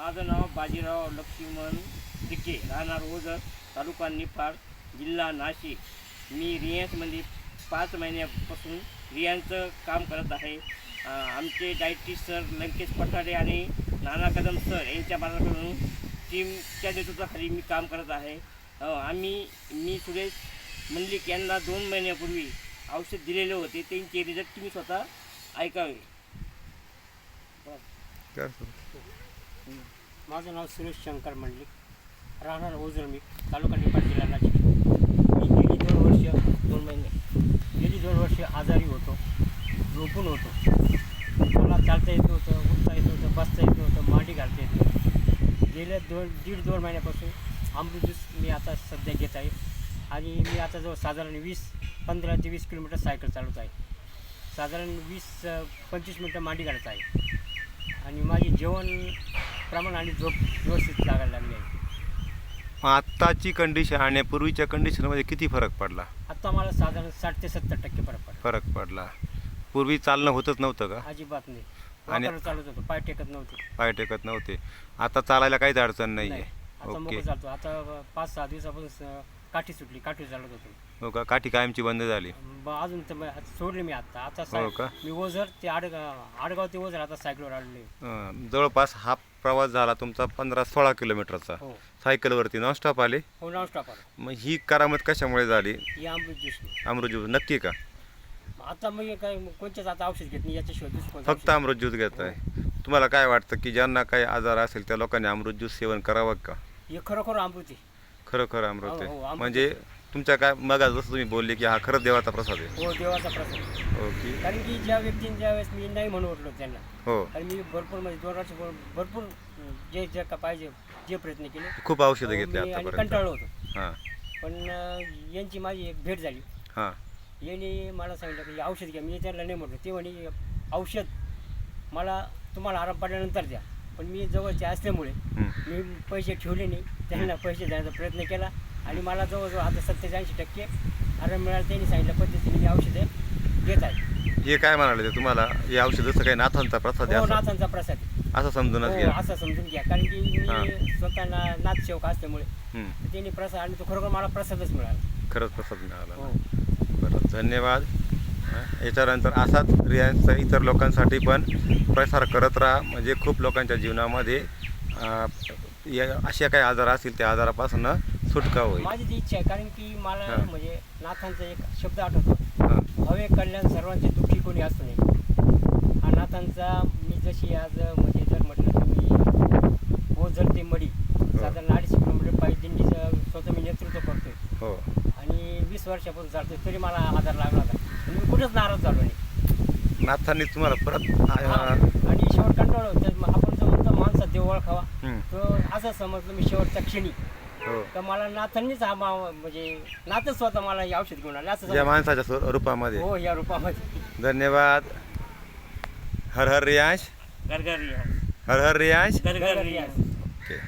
माझं नाव बाजीराव लक्ष्मण डिके, राहणार ओझर, तालुका निफाड, जिल्हा नाशिक. मी रियांसमध्ये 5 महिन्यापासून रियांचं काम करत आहे. आमचे डायटिस्ट सर लंकेश पठाडे आणि नाना कदम सर यांच्या मार्गदर्शनातून टीमच्या नेतृत्वाखाली मी काम करत आहे. मी सुरेश मंडलिक यांना 2 महिन्यापूर्वी औषध दिलेले होते. त्यांचे रिझल्ट तुम्ही स्वतः ऐकावे. माझं नाव सुरेश शंकर मंडलिक, राहणार ओझर, मी तालुका निफाड, जिल्हा नाशिक. मी गेली 2 वर्ष आजारी होतो, झोपून होतो. मला चालता येत नव्हतं, उठता येत नव्हतं, बसता येत नव्हतं, मांडी घालता येत नव्हतं. गेल्या 1.5-2 महिन्यापासून अमृत ज्यूस मी आता सध्या घेत आहे. आणि मी आता जवळ साधारण 15 ते 20 किलोमीटर सायकल चालवत आहे. साधारण 20-25 मिनटं मांडी घालत आहे. आणि माझी जेवण प्रमाण आणि झोप व्यवस्थित लागायला लागली आहे. आत्ताची कंडिशन आणि पूर्वीच्या कंडिशनमध्ये किती फरक पडला? आता मला साधारण 60 ते 70% फरक पडला. पूर्वी चालणं होतच नव्हतं का? अजिबात नाही. आणि वाकरं चालत होतो, पाय टेकत नव्हते. पाय टेकत नव्हते. आता चालायला काहीच अडचण नाही आहे. आता ओके. मोकळं चालतो. आता 5-6 दिवसापासून काठी सुटली, काठी चालत होतो. हो का? काठी कायमची बंद झाली? अजून तर सोडली मी आता. हो का? मी ओझर ते आडगाव ते ओझर आता सायकलवर आलेले. जवळपास हा प्रवास झाला तुमचा 15-16 किलोमीटरचा. हो सायकलवरती नॉनस्टॉप आले. हो, नॉनस्टॉप आला. मग ही करामत कशामुळे झाली? ही अमृत ज्यूस. अमृत ज्यूस नक्की का? आता मी काय कोणत्याच आता औषध घेत नाही, याच्याशिवाय दुसरं फक्त अमृत ज्यूस घेत आहे. तुम्हाला काय वाटतं की ज्यांना काही आजार असेल त्या लोकांनी अमृत ज्यूस सेवन करावं का? हे खरोखर अमृत आहे. खरं अमृत हो, आहे. अमृत. म्हणजे तुमच्या काय मग जसं तुम्ही बोलले की हा खरंच देवाचा प्रसाद आहे. हो, देवाचा प्रसाद. ओके. कारण की ज्या व्यक्तीने ज्यावेळेस मी नाही म्हणून उठलो त्यांना, हो, आणि मी भरपूर म्हणजे 2 वर्ष भरपूर जे का पाहिजे जे प्रयत्न केले. खूप औषधं घेतली मी आणि आतापर्यंत. कंटाळलो होतो. हां पण यांची माझी एक भेट झाली. हां यांनी मला सांगितलं की औषध घ्या. मी त्यांना नाही म्हटलं. ते म्हणे औषध मला तुम्हाला आराम पडल्यानंतर द्या. पण मी जवळचे असल्यामुळे मी पैसे ठेवले नाही. त्यांना पैसे देण्याचा प्रयत्न केला आणि मला जवळजवळ आता 70-80% आराम मिळाला. त्यांनी सांगितल्या पद्धतीने मी औषधं घेत आहे. हे काय म्हणाले ते तुम्हाला? हे औषध जसं काही नाथांचा प्रसाद आहे हो, असं- नाथांचा प्रसाद आहे. असं समजूनच हो, घ्या. असं समजून घ्या. कारण की मी स्वतःला नाथसेवक असल्यामुळे त्यांनी प्रसाद, आणि तो खरोखर मला प्रसादच मिळाला. खरंच प्रसाद मिळाला. हो. बरं, धन्यवाद. याच्यानंतर असाच रियांचा इतर लोकांसाठी पण प्रसार करत राहा. म्हणजे खूप लोकांच्या जीवनामध्ये अशा काही आजार असतील त्या आजारापासून सुटका होईल. माझी ती इच्छा आहे. कारण की मला हां. म्हणजे नाथांचा एक शब्द आठवतो, हां हवे कल्याण सर्वांचे, दुःखी कोणी असू नये. हा नाथांचा मी जशी आज म्हणजे जर म्हटलं तर मी ओझर ते मडी साधारण 250 किलोमीटर पायी दिंडीचं स्वतः मी नेतृत्व करतोय. हो. आणि 20 वर्षापासून चालतोय. तरी मला आधार लागला होता. पण मी कुठंच नाराज झालो नाही. नाथांनी तुम्हाला परत आणि शेवट कंटाळलो. तर आपण जो म्हणतो माणसात देव ओळखावा, हं. तो असं समजलं मी शेवटच्या क्षणी. हो. तर मला नाथांनीच म्हणजे नाथच स्वतः मला हे औषध घेऊन आले असं या समजलं. माणसाच्या रूपामध्ये. हो, या रूपामध्ये. धन्यवाद. हर हर रियांश. घर हर हर रियांश. घर रियाज. ओके.